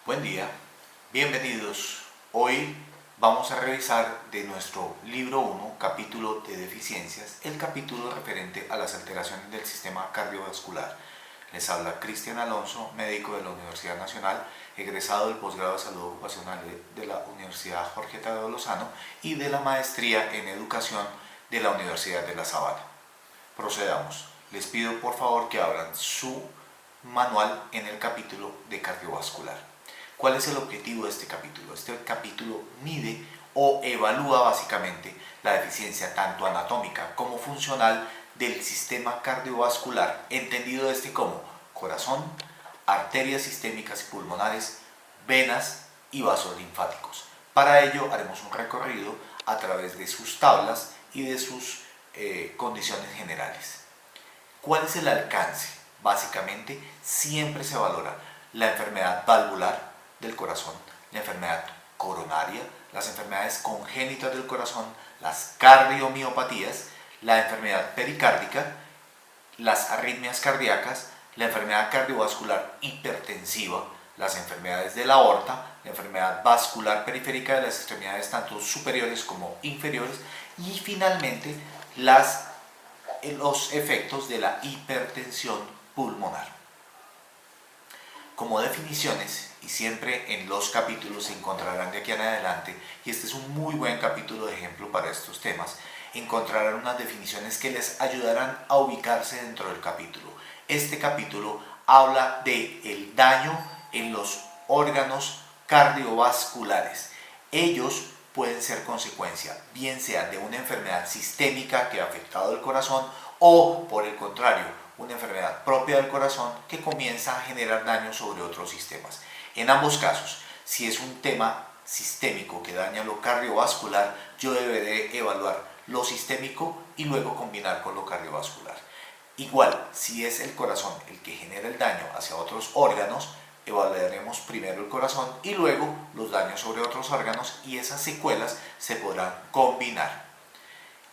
Buen día, bienvenidos. Hoy vamos a revisar de nuestro libro 1, capítulo de deficiencias, el capítulo referente a las alteraciones del sistema cardiovascular. Les habla Cristian Alonso, médico de la Universidad Nacional, egresado del posgrado de salud ocupacional de la Universidad Jorge Tadeo Lozano y de la maestría en educación de la Universidad de La Sabana. Procedamos. Les pido por favor que abran su manual en el capítulo de cardiovascular. ¿Cuál es el objetivo de este capítulo? Este capítulo mide o evalúa básicamente la deficiencia tanto anatómica como funcional del sistema cardiovascular, entendido como corazón, arterias sistémicas y pulmonares, venas y vasos linfáticos. Para ello haremos un recorrido a través de sus tablas y de sus condiciones generales. ¿Cuál es el alcance? Básicamente siempre se valora la enfermedad valvular del corazón, la enfermedad coronaria, las enfermedades congénitas del corazón, las cardiomiopatías, la enfermedad pericárdica, las arritmias cardíacas, la enfermedad cardiovascular hipertensiva, las enfermedades de la aorta, la enfermedad vascular periférica de las extremidades tanto superiores como inferiores y finalmente los efectos de la hipertensión pulmonar. Como definiciones, y siempre en los capítulos se encontrarán de aquí en adelante, y este es un muy buen capítulo de ejemplo para estos temas, encontrarán unas definiciones que les ayudarán a ubicarse dentro del capítulo. Este capítulo habla del daño en los órganos cardiovasculares. Ellos pueden ser consecuencia, bien sea de una enfermedad sistémica que ha afectado el corazón o, por el contrario, una enfermedad propia del corazón que comienza a generar daño sobre otros sistemas. En ambos casos, si es un tema sistémico que daña lo cardiovascular, yo deberé evaluar lo sistémico y luego combinar con lo cardiovascular. Igual, si es el corazón el que genera el daño hacia otros órganos, evaluaremos primero el corazón y luego los daños sobre otros órganos y esas secuelas se podrán combinar.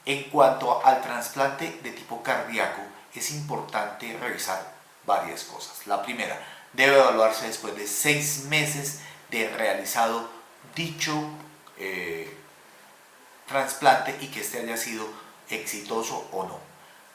En cuanto al trasplante de tipo cardíaco, es importante revisar varias cosas. La primera, debe evaluarse después de 6 meses de realizado dicho trasplante y que este haya sido exitoso o no.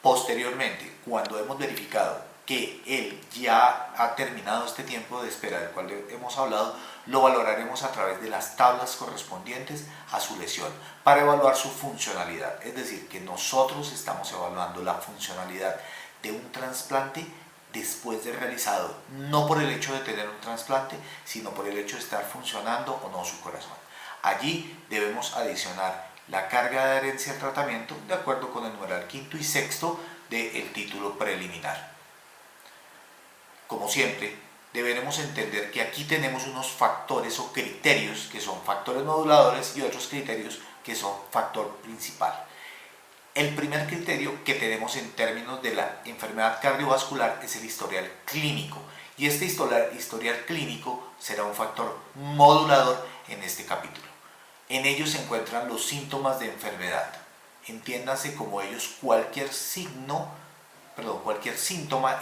Posteriormente, cuando hemos verificado que él ya ha terminado este tiempo de espera del cual hemos hablado, lo valoraremos a través de las tablas correspondientes a su lesión para evaluar su funcionalidad. Es decir, que nosotros estamos evaluando la funcionalidad de un trasplante después de realizado, no por el hecho de tener un trasplante, sino por el hecho de estar funcionando o no su corazón. Allí debemos adicionar la carga de adherencia al tratamiento de acuerdo con el numeral quinto y sexto del título preliminar. Como siempre, deberemos entender que aquí tenemos unos factores o criterios que son factores moduladores y otros criterios que son factor principal. El primer criterio que tenemos en términos de la enfermedad cardiovascular es el historial clínico, y este historial clínico será un factor modulador en este capítulo. En ellos se encuentran los síntomas de enfermedad. Entiéndase como ellos cualquier síntoma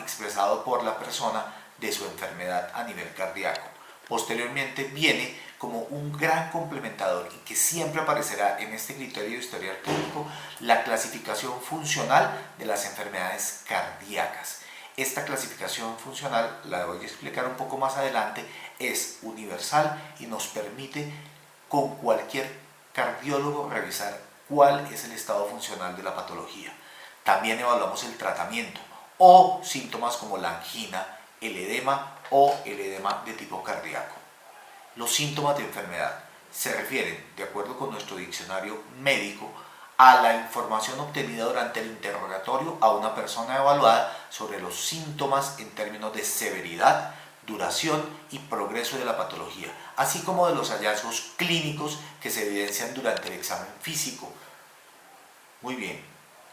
expresado por la persona de su enfermedad a nivel cardíaco. Posteriormente viene como un gran complementador y que siempre aparecerá en este criterio de historial clínico la clasificación funcional de las enfermedades cardíacas. Esta clasificación funcional, la voy a explicar un poco más adelante, es universal y nos permite con cualquier cardiólogo revisar cuál es el estado funcional de la patología. También evaluamos el tratamiento o síntomas como la angina, el edema o el edema de tipo cardíaco. Los síntomas de enfermedad se refieren, de acuerdo con nuestro diccionario médico, a la información obtenida durante el interrogatorio a una persona evaluada sobre los síntomas en términos de severidad, duración y progreso de la patología, así como de los hallazgos clínicos que se evidencian durante el examen físico. Muy bien,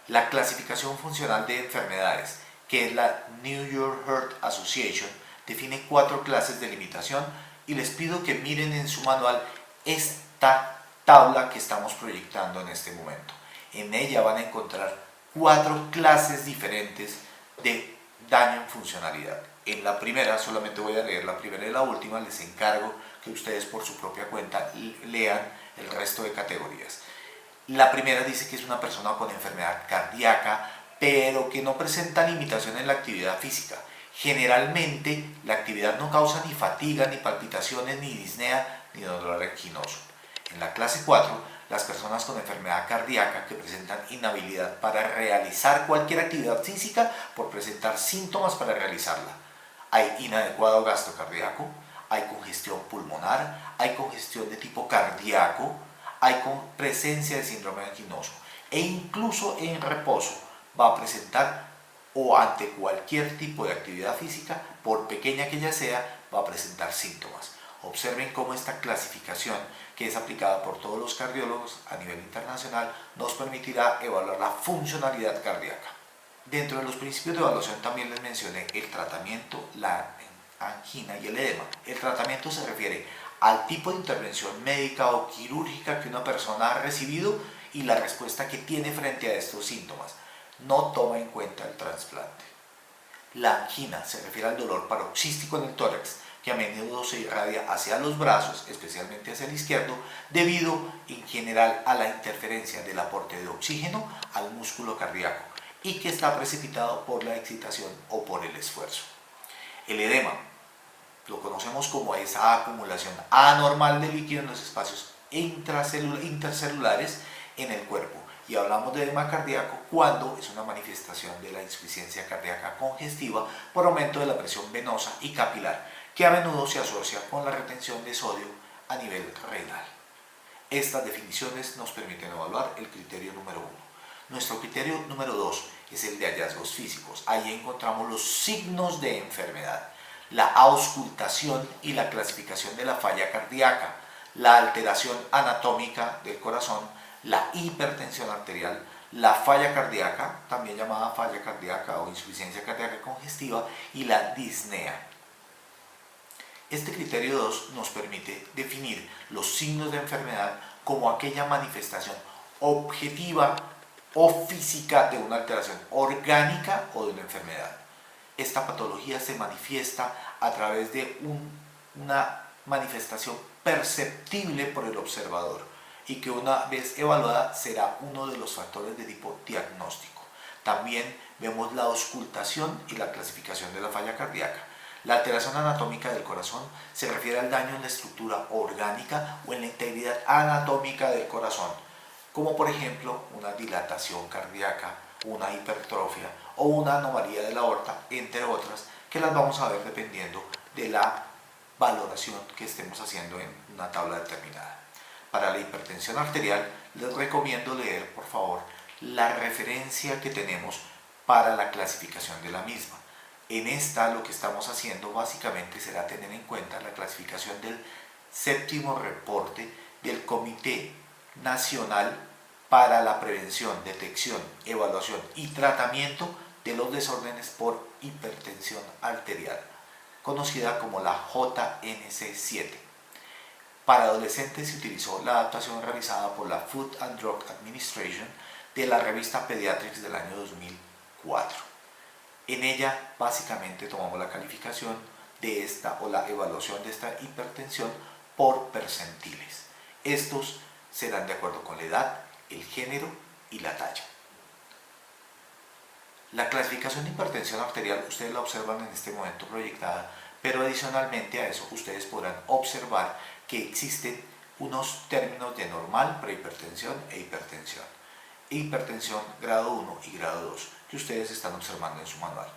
la clasificación funcional de enfermedades, que es la New York Heart Association, define 4 clases de limitación y les pido que miren en su manual esta tabla que estamos proyectando en este momento. En ella van a encontrar 4 clases diferentes de daño en funcionalidad. En la primera, solamente voy a leer la primera y la última, les encargo que ustedes por su propia cuenta lean el resto de categorías. La primera dice que es una persona con enfermedad cardíaca, pero que no presenta limitación en la actividad física. Generalmente la actividad no causa ni fatiga, ni palpitaciones, ni disnea, ni dolor anginoso. En la clase 4, las personas con enfermedad cardíaca que presentan inhabilidad para realizar cualquier actividad física por presentar síntomas para realizarla. Hay inadecuado gasto cardíaco, hay congestión pulmonar, hay congestión de tipo cardíaco, hay presencia de síndrome anginoso e incluso en reposo va a presentar o ante cualquier tipo de actividad física, por pequeña que ella sea, va a presentar síntomas. Observen cómo esta clasificación, que es aplicada por todos los cardiólogos a nivel internacional, nos permitirá evaluar la funcionalidad cardíaca. Dentro de los principios de evaluación también les mencioné el tratamiento, la angina y el edema. El tratamiento se refiere al tipo de intervención médica o quirúrgica que una persona ha recibido y la respuesta que tiene frente a estos síntomas. No toma en cuenta el trasplante. La angina se refiere al dolor paroxístico en el tórax, que a menudo se irradia hacia los brazos, especialmente hacia el izquierdo, debido en general a la interferencia del aporte de oxígeno al músculo cardíaco y que está precipitado por la excitación o por el esfuerzo. El edema lo conocemos como esa acumulación anormal de líquido en los espacios intercelulares en el cuerpo, y hablamos de edema cardíaco cuando es una manifestación de la insuficiencia cardíaca congestiva por aumento de la presión venosa y capilar, que a menudo se asocia con la retención de sodio a nivel renal. Estas definiciones nos permiten evaluar el criterio número 1. Nuestro criterio número 2 es el de hallazgos físicos. Ahí encontramos los signos de enfermedad, la auscultación y la clasificación de la falla cardíaca, la alteración anatómica del corazón, la hipertensión arterial, la falla cardíaca, también llamada falla cardíaca o insuficiencia cardíaca congestiva, y la disnea. Este criterio 2 nos permite definir los signos de enfermedad como aquella manifestación objetiva o física de una alteración orgánica o de una enfermedad. Esta patología se manifiesta a través de una manifestación perceptible por el observador y que una vez evaluada será uno de los factores de tipo diagnóstico. También vemos la auscultación y la clasificación de la falla cardíaca. La alteración anatómica del corazón se refiere al daño en la estructura orgánica o en la integridad anatómica del corazón, como por ejemplo una dilatación cardíaca, una hipertrofia o una anomalía de la aorta, entre otras, que las vamos a ver dependiendo de la valoración que estemos haciendo en una tabla determinada. Para la hipertensión arterial les recomiendo leer por favor la referencia que tenemos para la clasificación de la misma. En esta lo que estamos haciendo básicamente será tener en cuenta la clasificación del séptimo reporte del Comité Nacional para la Prevención, Detección, Evaluación y Tratamiento de los Desórdenes por Hipertensión Arterial, conocida como la JNC7. Para adolescentes se utilizó la adaptación realizada por la Food and Drug Administration de la revista Pediatrics del año 2004. En ella básicamente tomamos la calificación de esta o la evaluación de esta hipertensión por percentiles. Estos serán de acuerdo con la edad, el género y la talla. La clasificación de hipertensión arterial ustedes la observan en este momento proyectada, pero adicionalmente a eso ustedes podrán observar que existen unos términos de normal, prehipertensión e hipertensión. Hipertensión grado 1 y grado 2 que ustedes están observando en su manual.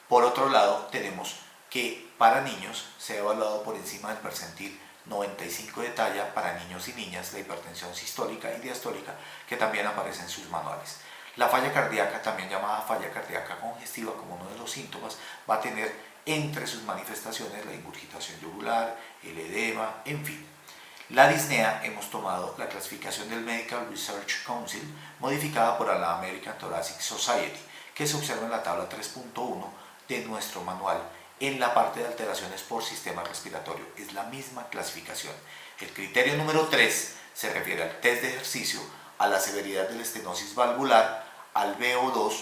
Por otro lado, tenemos que para niños se ha evaluado por encima del percentil 95 de talla para niños y niñas la hipertensión sistólica y diastólica, que también aparece en sus manuales. La falla cardíaca, también llamada falla cardíaca congestiva, como uno de los síntomas, va a tener entre sus manifestaciones la ingurgitación yugular, el edema, en fin. La disnea, hemos tomado la clasificación del Medical Research Council modificada por la American Thoracic Society, que se observa en la tabla 3.1 de nuestro manual en la parte de alteraciones por sistema respiratorio. Es la misma clasificación. El criterio número 3 se refiere al test de ejercicio, a la severidad de la estenosis valvular, al VO2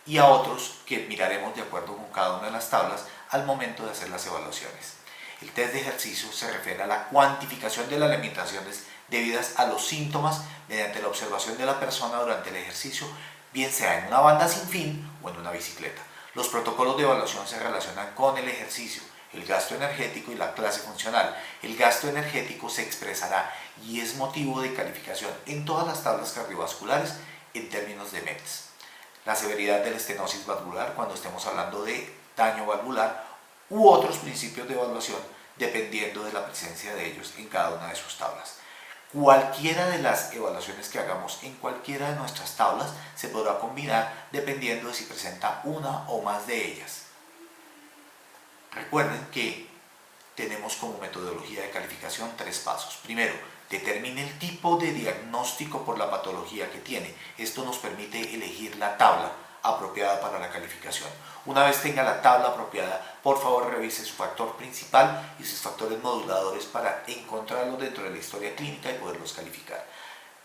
y a otros que miraremos de acuerdo con cada una de las tablas al momento de hacer las evaluaciones. El test de ejercicio se refiere a la cuantificación de las limitaciones debidas a los síntomas mediante la observación de la persona durante el ejercicio, bien sea en una banda sin fin o en una bicicleta. Los protocolos de evaluación se relacionan con el ejercicio, el gasto energético y la clase funcional. El gasto energético se expresará y es motivo de calificación en todas las tablas cardiovasculares en términos de METs. La severidad de la estenosis valvular cuando estemos hablando de daño valvular u otros principios de evaluación dependiendo de la presencia de ellos en cada una de sus tablas. Cualquiera de las evaluaciones que hagamos en cualquiera de nuestras tablas se podrá combinar dependiendo de si presenta una o más de ellas. Recuerden que tenemos como metodología de calificación 3 pasos. Primero, determine el tipo de diagnóstico por la patología que tiene. Esto nos permite elegir la tabla apropiada para la calificación. Una vez tenga la tabla apropiada, por favor revise su factor principal y sus factores moduladores para encontrarlos dentro de la historia clínica y poderlos calificar.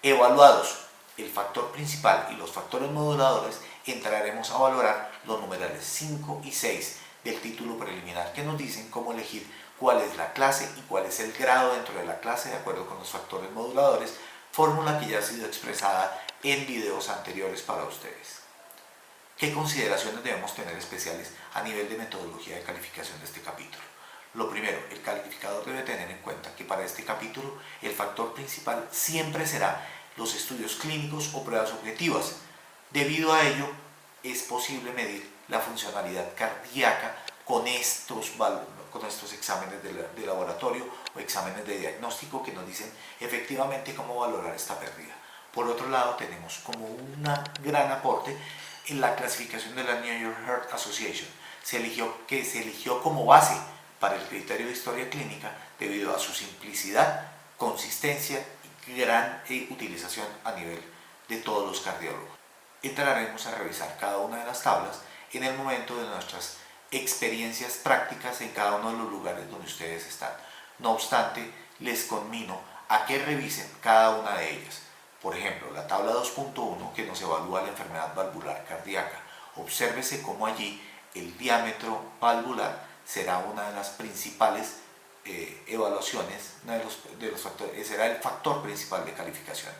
Evaluados el factor principal y los factores moduladores, entraremos a valorar los numerales 5 y 6 del título preliminar que nos dicen cómo elegir cuál es la clase y cuál es el grado dentro de la clase de acuerdo con los factores moduladores, fórmula que ya ha sido expresada en videos anteriores para ustedes. ¿Qué consideraciones debemos tener especiales a nivel de metodología de calificación de este capítulo? Lo primero, el calificador debe tener en cuenta que para este capítulo el factor principal siempre será los estudios clínicos o pruebas objetivas. Debido a ello, es posible medir la funcionalidad cardíaca con estos exámenes de laboratorio o exámenes de diagnóstico que nos dicen efectivamente cómo valorar esta pérdida. Por otro lado, tenemos como un gran aporte en la clasificación de la New York Heart Association. Se eligió como base para el criterio de historia clínica debido a su simplicidad, consistencia y gran utilización a nivel de todos los cardiólogos. Entraremos a revisar cada una de las tablas en el momento de nuestras experiencias prácticas en cada uno de los lugares donde ustedes están. No obstante, les conmino a que revisen cada una de ellas. Por ejemplo, la tabla 2.1 que nos evalúa la enfermedad valvular cardíaca. Obsérvese cómo allí el diámetro valvular será una de las principales evaluaciones, será el factor principal de calificación.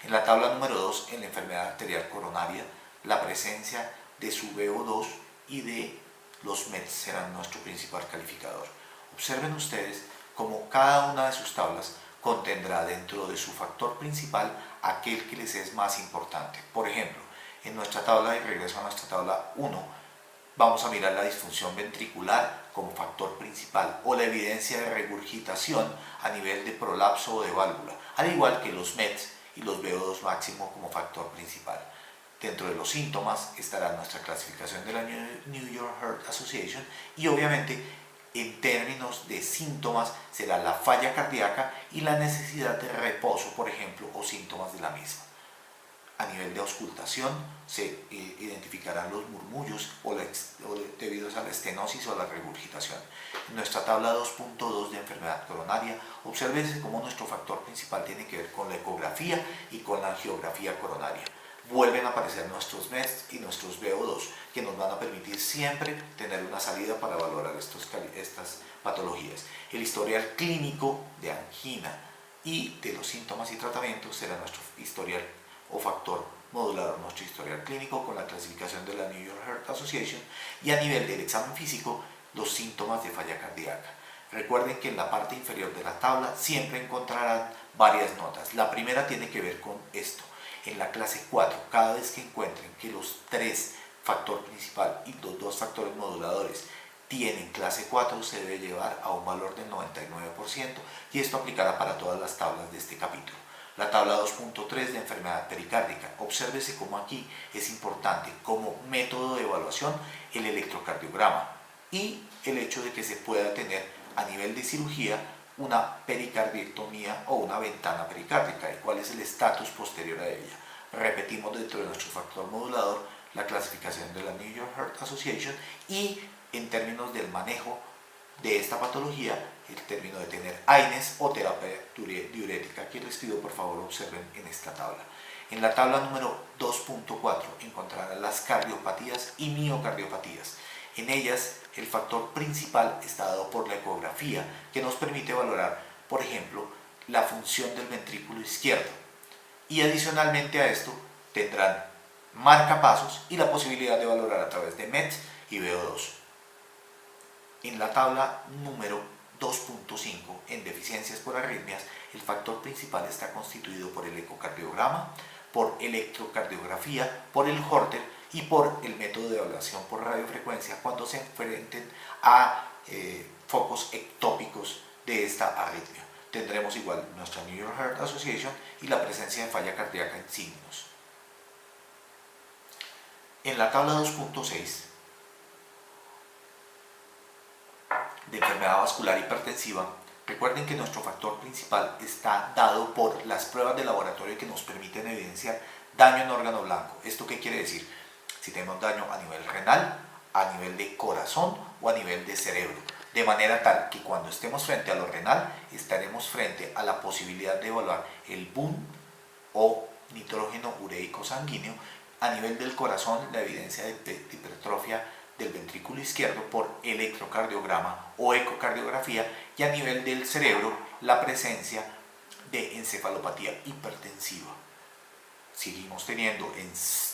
En la tabla número 2, en la enfermedad arterial coronaria, la presencia de su VO2 y de los METs serán nuestro principal calificador. Observen ustedes cómo cada una de sus tablas contendrá dentro de su factor principal aquel que les es más importante. Por ejemplo, en nuestra tabla, y regreso a nuestra tabla 1, vamos a mirar la disfunción ventricular como factor principal o la evidencia de regurgitación a nivel de prolapso o de válvula, al igual que los METs y los VO2 máximo como factor principal. Dentro de los síntomas estará nuestra clasificación de la New York Heart Association y obviamente en términos de síntomas será la falla cardíaca y la necesidad de reposo, por ejemplo, o síntomas de la misma. A nivel de auscultación se identificarán los murmullos debidos a la estenosis o a la regurgitación. En nuestra tabla 2.2 de enfermedad coronaria, obsérvese cómo nuestro factor principal tiene que ver con la ecografía y con la angiografía coronaria. Vuelven a aparecer nuestros METs y nuestros VO2 que nos van a permitir siempre tener una salida para valorar estas patologías. El historial clínico de angina y de los síntomas y tratamientos será nuestro historial o factor modulador, nuestro historial clínico con la clasificación de la New York Heart Association y a nivel del examen físico los síntomas de falla cardíaca. Recuerden que en la parte inferior de la tabla siempre encontrarán varias notas. La primera tiene que ver con esto. En la clase 4, cada vez que encuentren que los 3 factor principal y los 2 factores moduladores tienen clase 4, se debe llevar a un valor del 99% y esto aplicará para todas las tablas de este capítulo. La tabla 2.3 de enfermedad pericárdica. Obsérvese cómo aquí es importante como método de evaluación el electrocardiograma y el hecho de que se pueda tener a nivel de cirugía una pericardiectomía o una ventana pericárdica y cuál es el estatus posterior a ella. Repetimos dentro de nuestro factor modulador la clasificación de la New York Heart Association y en términos del manejo de esta patología, el término de tener AINES o terapia diurética, que les pido por favor observen en esta tabla. En la tabla número 2.4 encontrarán las cardiopatías y miocardiopatías. En ellas, el factor principal está dado por la ecografía, que nos permite valorar, por ejemplo, la función del ventrículo izquierdo. Y adicionalmente a esto, tendrán marcapasos y la posibilidad de valorar a través de MET y VO2. En la tabla número 2.5, en deficiencias por arritmias, el factor principal está constituido por el ecocardiograma, por electrocardiografía, por el Holter y por el método de evaluación por radiofrecuencia cuando se enfrenten a focos ectópicos de esta arritmia. Tendremos igual nuestra New York Heart Association y la presencia de falla cardíaca en signos. En la tabla 2.6 de enfermedad vascular hipertensiva, recuerden que nuestro factor principal está dado por las pruebas de laboratorio que nos permiten evidenciar daño en órgano blanco. ¿Esto qué quiere decir? Si tenemos daño a nivel renal, a nivel de corazón o a nivel de cerebro. De manera tal que cuando estemos frente a lo renal, estaremos frente a la posibilidad de evaluar el BUN o nitrógeno ureico sanguíneo. A nivel del corazón, la evidencia de hipertrofia del ventrículo izquierdo por electrocardiograma o ecocardiografía, y a nivel del cerebro, la presencia de encefalopatía hipertensiva. Seguimos teniendo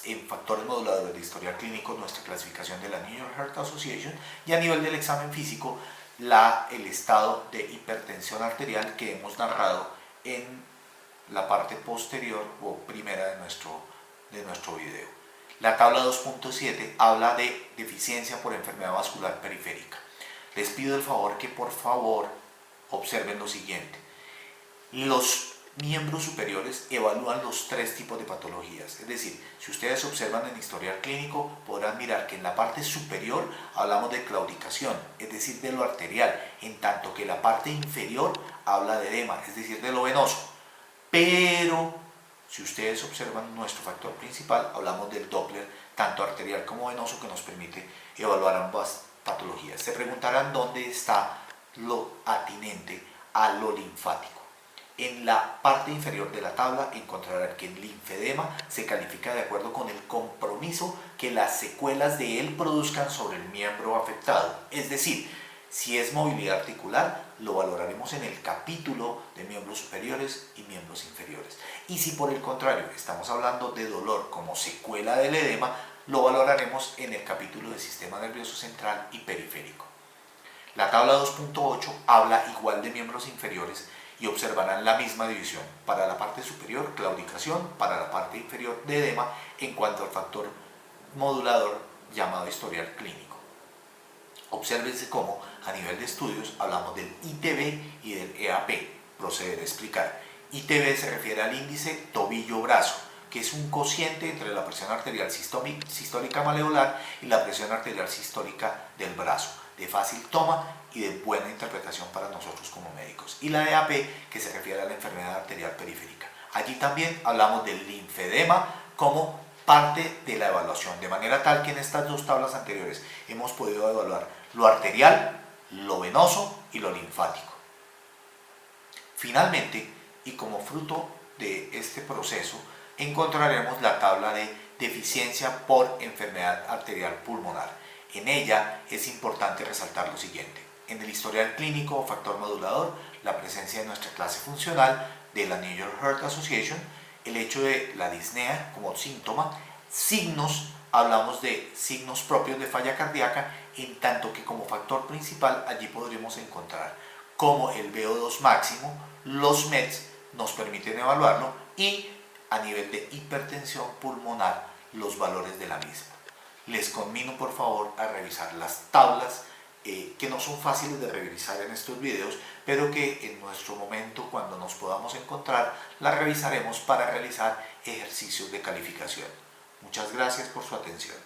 en factores moduladores de historial clínico nuestra clasificación de la New York Heart Association, y a nivel del examen físico el estado de hipertensión arterial que hemos narrado en la parte posterior o primera de nuestro video. La tabla 2.7 habla de deficiencia por enfermedad vascular periférica. Les pido el favor que por favor observen lo siguiente. Los miembros superiores evalúan los tres tipos de patologías. Es decir, si ustedes observan en historial clínico, podrán mirar que en la parte superior hablamos de claudicación, es decir, de lo arterial, en tanto que la parte inferior habla de edema, es decir, de lo venoso. Pero si ustedes observan nuestro factor principal, hablamos del Doppler, tanto arterial como venoso, que nos permite evaluar ambas patologías. Se preguntarán dónde está lo atinente a lo linfático. En la parte inferior de la tabla encontrarán que el linfedema se califica de acuerdo con el compromiso que las secuelas de él produzcan sobre el miembro afectado. Es decir, si es movilidad articular, lo valoraremos en el capítulo de miembros superiores y miembros inferiores. Y si por el contrario estamos hablando de dolor como secuela del edema, lo valoraremos en el capítulo del sistema nervioso central y periférico. La tabla 2.8 habla igual de miembros inferiores y observarán la misma división. Para la parte superior, claudicación; para la parte inferior, de edema, en cuanto al factor modulador llamado historial clínico. Obsérvense cómo a nivel de estudios hablamos del ITB y del EAP. Procederé a explicar. ITB se refiere al índice tobillo-brazo, que es un cociente entre la presión arterial sistólica maleolar y la presión arterial sistólica del brazo, de fácil toma y de buena interpretación para nosotros como médicos. Y la EAP, que se refiere a la enfermedad arterial periférica. Allí también hablamos del linfedema como parte de la evaluación, de manera tal que en estas dos tablas anteriores hemos podido evaluar lo arterial, lo venoso y lo linfático. Finalmente, y como fruto de este proceso, encontraremos la tabla de deficiencia por enfermedad arterial pulmonar. En ella es importante resaltar lo siguiente. En el historial clínico o factor modulador, la presencia de nuestra clase funcional de la New York Heart Association, el hecho de la disnea como síntoma, signos, hablamos de signos propios de falla cardíaca, en tanto que como factor principal allí podremos encontrar como el VO2 máximo, los METs nos permiten evaluarlo, y a nivel de hipertensión pulmonar los valores de la misma. Les conmino por favor a revisar las tablas que no son fáciles de revisar en estos videos, pero que en nuestro momento, cuando nos podamos encontrar, las revisaremos para realizar ejercicios de calificación. Muchas gracias por su atención.